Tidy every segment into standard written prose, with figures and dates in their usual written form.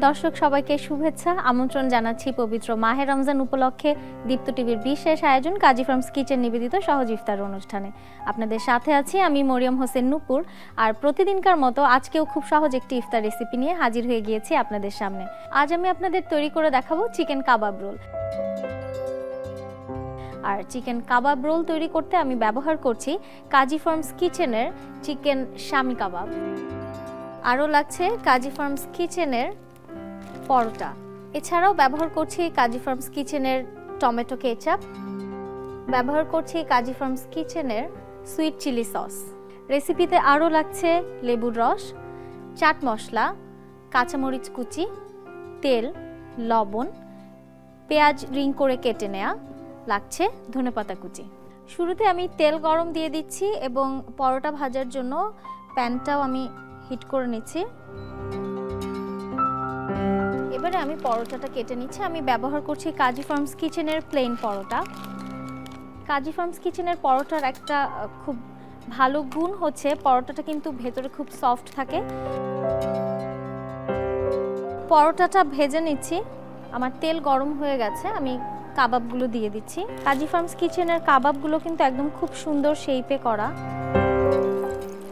দর্শক সবাইকে শুভেচ্ছা আমন্ত্রণ জানাচ্ছি পবিত্র মাহে রমজান উপলক্ষে দীপ্ত টিভির বিশেষ আয়োজন কাজী ফার্মস কিচেন নিবেদিত সহজ ইফতার অনুষ্ঠানে। আপনাদের সাথে আছি আমি মরিয়ম হোসেন নূপুর। আর প্রতিদিনকার মতো আজকেও খুব সহজ একটি ইফতার রেসিপি নিয়ে হাজির হয়ে গিয়েছি আপনাদের সামনে। আজ আমি আপনাদের তৈরি করে দেখাবো চিকেন কাবাব রোল। আর চিকেন কাবাব রোল তৈরি করতে আমি ব্যবহার করছি কাজী ফার্মস কিচেনের চিকেন শামি কাবাব। আরও লাগছে কাজী ফার্মস কিচেনের পরোটা। এছাড়াও ব্যবহার করছি কাজী ফার্মস কিচেনের টমেটো কেচাপ, ব্যবহার করছি কাজী ফার্মস কিচেনের সুইট চিলি সস। রেসিপিতে আরও লাগছে লেবুর রস, চাট মশলা, কাঁচামরিচ কুচি, তেল, লবণ, পেঁয়াজ রিং করে কেটে নেওয়া, লাগছে ধনেপাতা কুচি। শুরুতে আমি তেল গরম দিয়ে দিচ্ছি এবং পরোটা ভাজার জন্য প্যানটাও আমি হিট করে নিচ্ছি। এবারে আমি পরোটাটা কেটে নিচ্ছি। আমি ব্যবহার করছি কাজী ফার্মস কিচেনের প্লেন পরোটা। কাজী ফার্মস কিচেনের পরোটার একটা খুব ভালো গুণ হচ্ছে পরোটাটা কিন্তু ভেতরে খুব সফট থাকে। পরোটাটা ভেজে নিচ্ছি। আমার তেল গরম হয়ে গেছে, আমি কাবাবগুলো দিয়ে দিচ্ছি। কাজী ফার্মস কিচেনের কাবাবগুলো কিন্তু একদম খুব সুন্দর শেপে করা।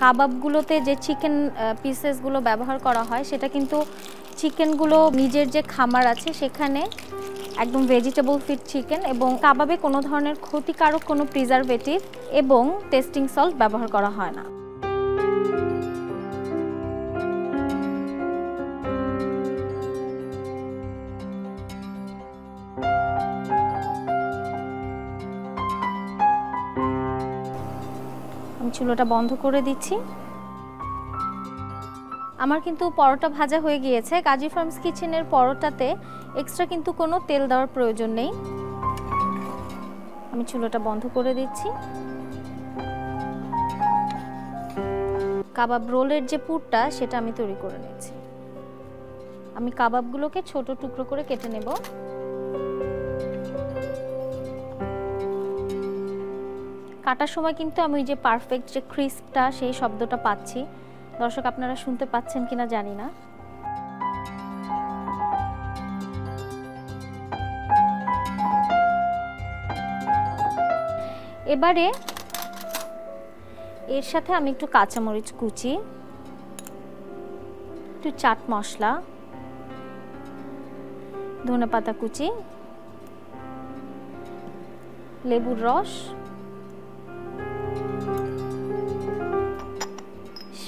কাবাবগুলোতে যে চিকেন পিসেসগুলো ব্যবহার করা হয় সেটা কিন্তু চিকেনগুলো নিজের যে খামার আছে সেখানে একদম ভেজিটেবল ফিট চিকেন, এবং কাবাবে কোনো ধরনের ক্ষতিকারক কোনো প্রিজারভেটিভ এবং টেস্টিং সল্ট ব্যবহার করা হয় না। আমি চুলাটা বন্ধ করে দিচ্ছি। আমার কিন্তু পরোটা ভাজা হয়ে গিয়েছে। কাজী ফার্মস কিচেনের পরোটাতে এক্সট্রা কিন্তু কোনো তেল দেওয়ার প্রয়োজন নেই। আমি চুলাটা বন্ধ করে দিচ্ছি। কাবাব রোলের যে পুরটা সেটা আমি তৈরি করে নিচ্ছি। আমি কাবাবগুলোকে ছোট টুকরো করে কেটে নেব। কাটার সময় কিন্তু আমি ওই যে পারফেক্ট যে ক্রিস্পটা সেই শব্দটা পাচ্ছি। দর্শক আপনারা শুনতে পাচ্ছেন কিনা জানি না। এবারে এর সাথে আমি একটু কাঁচামরিচ কুচি, একটু চাট মশলা, ধনেপাতা কুচি, লেবুর রস,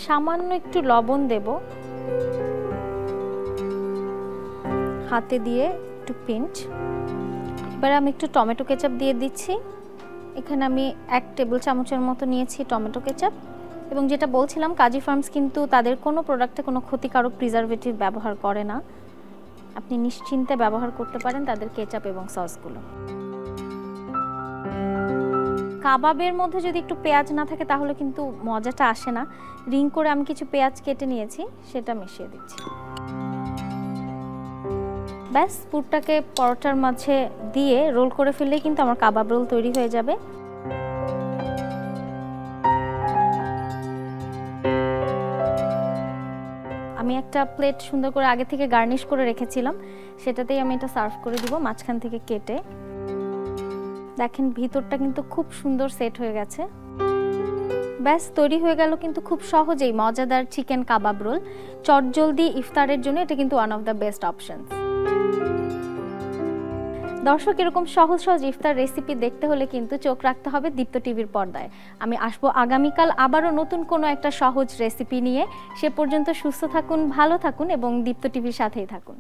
সামান্য একটু লবণ দেব, হাতে দিয়ে একটু পিঞ্চ। এবারে আমি একটু টমেটো কেচাপ দিয়ে দিচ্ছি। এখানে আমি 1 টেবিল চামচের মতো নিয়েছি টমেটো কেচাপ। এবং যেটা বলছিলাম কাজী ফার্মস কিন্তু তাদের কোনো প্রোডাক্টে কোনো ক্ষতিকারক প্রিজারভেটিভ ব্যবহার করে না। আপনি নিশ্চিন্তে ব্যবহার করতে পারেন তাদের কেচাপ এবং সসগুলো। কাবাবের মধ্যে যদি একটু পেঁয়াজ না থাকে তাহলে কিন্তু মজাটা আসে না। রিং করে আমি কিছু পেঁয়াজ কেটে নিয়েছি, সেটা মিশিয়ে দিচ্ছি। ব্যাস, পুরটাকে পরোটার মাঝে দিয়ে রোল করে ফেললেই কিন্তু আমার কাবাব রোল তৈরি হয়ে যাবে। আমি একটা প্লেট সুন্দর করে আগে থেকে গার্নিশ করে রেখেছিলাম, সেটাতেই আমি এটা সার্ভ করে দিব মাঝখান থেকে কেটে। দেখেন ভিতরটা কিন্তু খুব সুন্দর সেট হয়ে গেছে। ব্যাস, তৈরি হয়ে গেল কিন্তু খুব সহজেই মজাদার চিকেন কাবাব রোল। চটজলদি ইফতারের জন্য এটা কিন্তু one of the best options. দর্শক, এরকম সহজ সহজ ইফতার রেসিপি দেখতে হলে কিন্তু চোখ রাখতে হবে দীপ্ত টিভির পর্দায়। আমি আসবো আগামীকাল আবারও নতুন কোনো একটা সহজ রেসিপি নিয়ে। সে পর্যন্ত সুস্থ থাকুন, ভালো থাকুন এবং দীপ্ত টিভির সাথেই থাকুন।